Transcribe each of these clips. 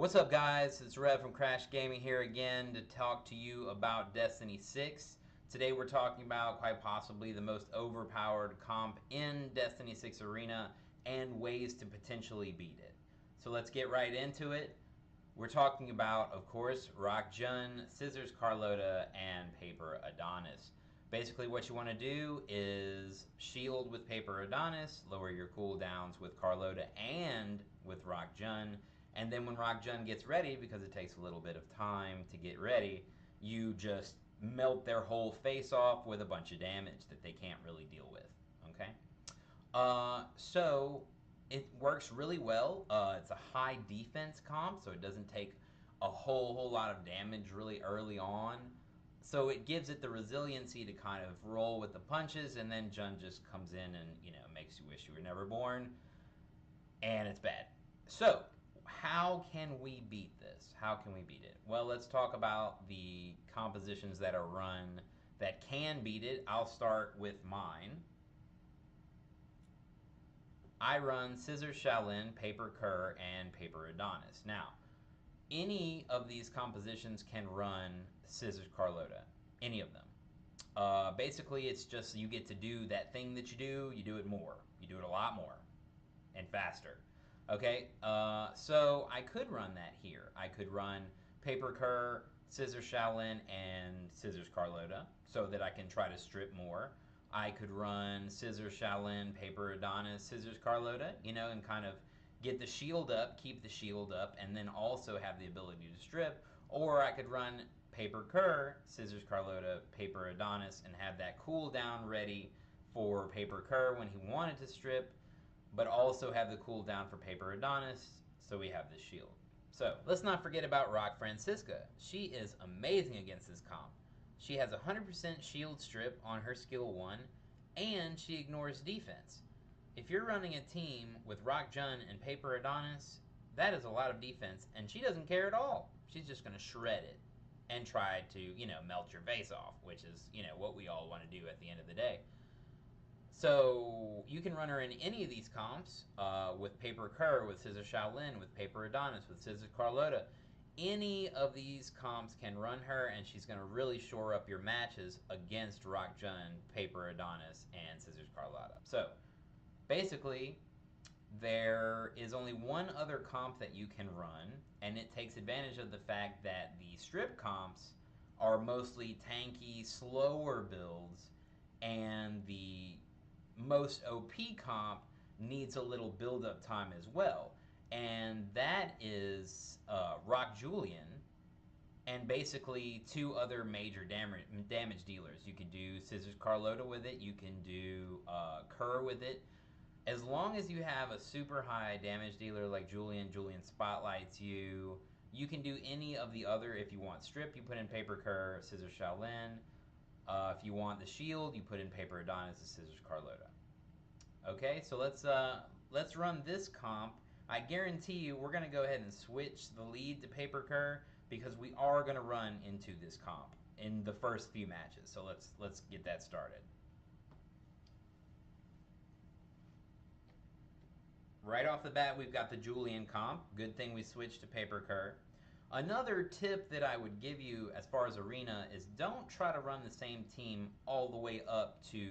What's up, guys? It's Rev from Crash Gaming here again to talk to you about Destiny 6. Today we're talking about quite possibly the most overpowered comp in Destiny 6 Arena and ways to potentially beat it. So let's get right into it. We're talking about, of course, Rock Jun, Scissors Carlota, and Paper Adonis. Basically what you want to do is shield with Paper Adonis, lower your cooldowns with Carlota and with Rock Jun, and then when Rock Jun gets ready, because it takes a little bit of time to get ready, you just melt their whole face off with a bunch of damage that they can't really deal with, okay? So it works really well. It's a high defense comp, so it doesn't take a whole lot of damage really early on. So it gives it the resiliency to kind of roll with the punches, and then Jun just comes in and, makes you wish you were never born, and it's bad. So how can we beat this? How can we beat it? Well, let's talk about the compositions that are run that can beat it. I'll start with mine. I run Scissor Shaolin, Paper Kerr, and Paper Adonis. Now, any of these compositions can run Scissors Carlota. Any of them. Basically, it's just you get to do that thing that you do it more. You do it a lot more and faster. Okay, so I could run that here. I could run Paper Kerr, Scissor Shaolin, and Scissors Carlota so that I can try to strip more. I could run Scissor Shaolin, Paper Adonis, Scissors Carlota, and kind of get the shield up, keep the shield up, and then also have the ability to strip. Or I could run Paper Kerr, Scissors Carlota, Paper Adonis, and have that cooldown ready for Paper Kerr when he wanted to strip, but also have the cooldown for Paper Adonis, so we have this shield. So let's not forget about Rock Francisca. She is amazing against this comp. She has 100% shield strip on her skill 1, and she ignores defense. If you're running a team with Rock Jun and Paper Adonis, that is a lot of defense, and she doesn't care at all. She's just going to shred it and try to, melt your face off, which is, what we all want to do at the end of the day. So you can run her in any of these comps with Paper Kerr, with Scissor Shaolin, with Paper Adonis, with Scissors Carlota. Any of these comps can run her, and she's going to really shore up your matches against Rock Jun, Paper Adonis, and Scissors Carlota. So basically, there is only one other comp that you can run, and it takes advantage of the fact that the strip comps are mostly tanky, slower builds, and the most OP comp needs a little build-up time as well, and that is Rock Julian and basically two other major damage dealers. You can do Scissors Carlota with it, you can do Kerr with it. As long as you have a super high damage dealer like Julian spotlights you. You can do any of the other. If you want strip, you put in Paper Kerr, Scissor Shaolin. If you want the shield, you put in Paper Adonis and Scissors Carlota. Okay, so let's run this comp. I guarantee you we're going to go ahead and switch the lead to Paper Kerr because we are going to run into this comp in the first few matches. So let's get that started. Right off the bat, we've got the Julian comp. Good thing we switched to Paper Kerr. Another tip that I would give you as far as Arena is don't try to run the same team all the way up to,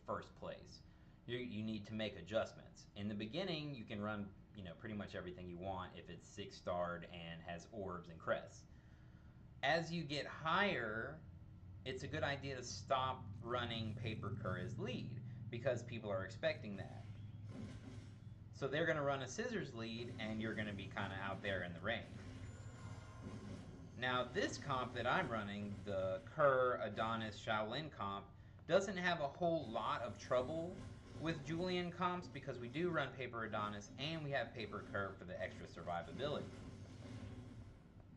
first place. You need to make adjustments. In the beginning, you can run, pretty much everything you want if it's 6-starred and has orbs and crests. As you get higher, it's a good idea to stop running Paper Kerr as lead because people are expecting that. So they're going to run a Scissors lead, and you're going to be kind of out there in the rain. Now, this comp that I'm running, the Kerr, Adonis, Shaolin comp, doesn't have a whole lot of trouble with Julian comps because we do run Paper Adonis and we have Paper Kerr for the extra survivability.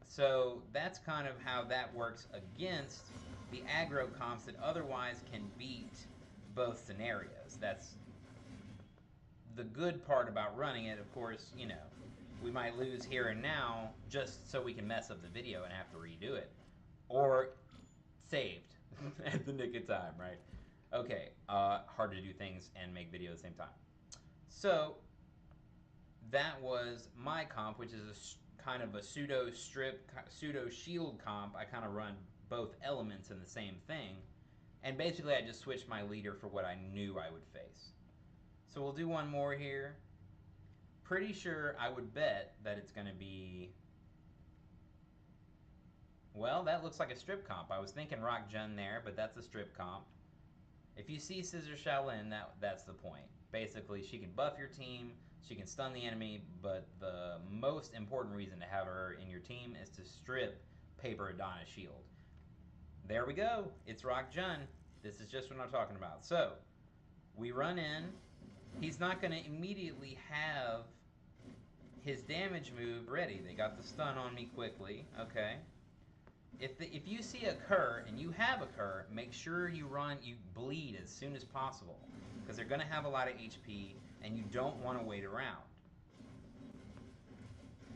So that's kind of how that works against the aggro comps that otherwise can beat both scenarios. That's the good part about running it. Of course, we might lose here and now just so we can mess up the video and have to redo it. Or saved at the nick of time, right? Okay, hard to do things and make video at the same time. So that was my comp, which is kind of a pseudo strip, pseudo shield comp. I kind of run both elements in the same thing. And basically I just switched my leader for what I knew I would face. So we'll do one more here. Pretty sure I would bet that it's going to be... Well, that looks like a strip comp. I was thinking Rock Jun there, but that's a strip comp. If you see Scissor Shaolin, that's the point. Basically, she can buff your team, she can stun the enemy, but the most important reason to have her in your team is to strip Paper Adonis shield. There we go. It's Rock Jun. This is just what I'm talking about. So, we run in. He's not going to immediately have his damage move ready. They got the stun on me quickly. Okay. If you see a Kerr and you have a Kerr, make sure you bleed as soon as possible, because they're going to have a lot of HP and you don't want to wait around.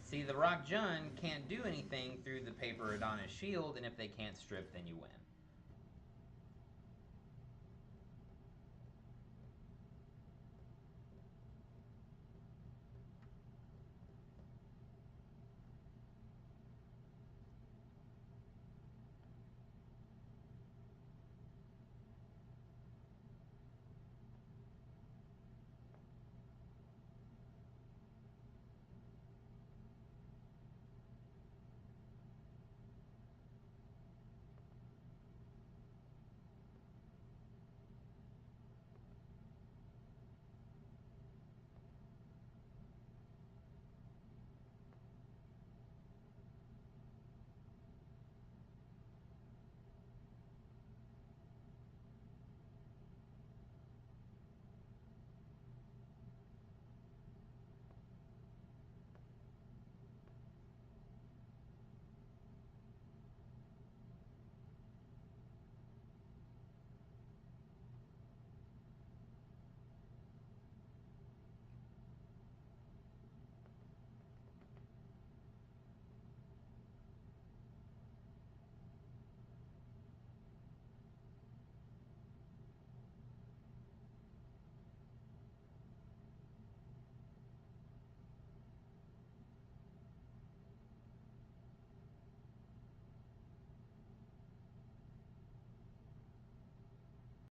See, the Rock Jun can't do anything through the Paper Adonis shield, and if they can't strip, then you win.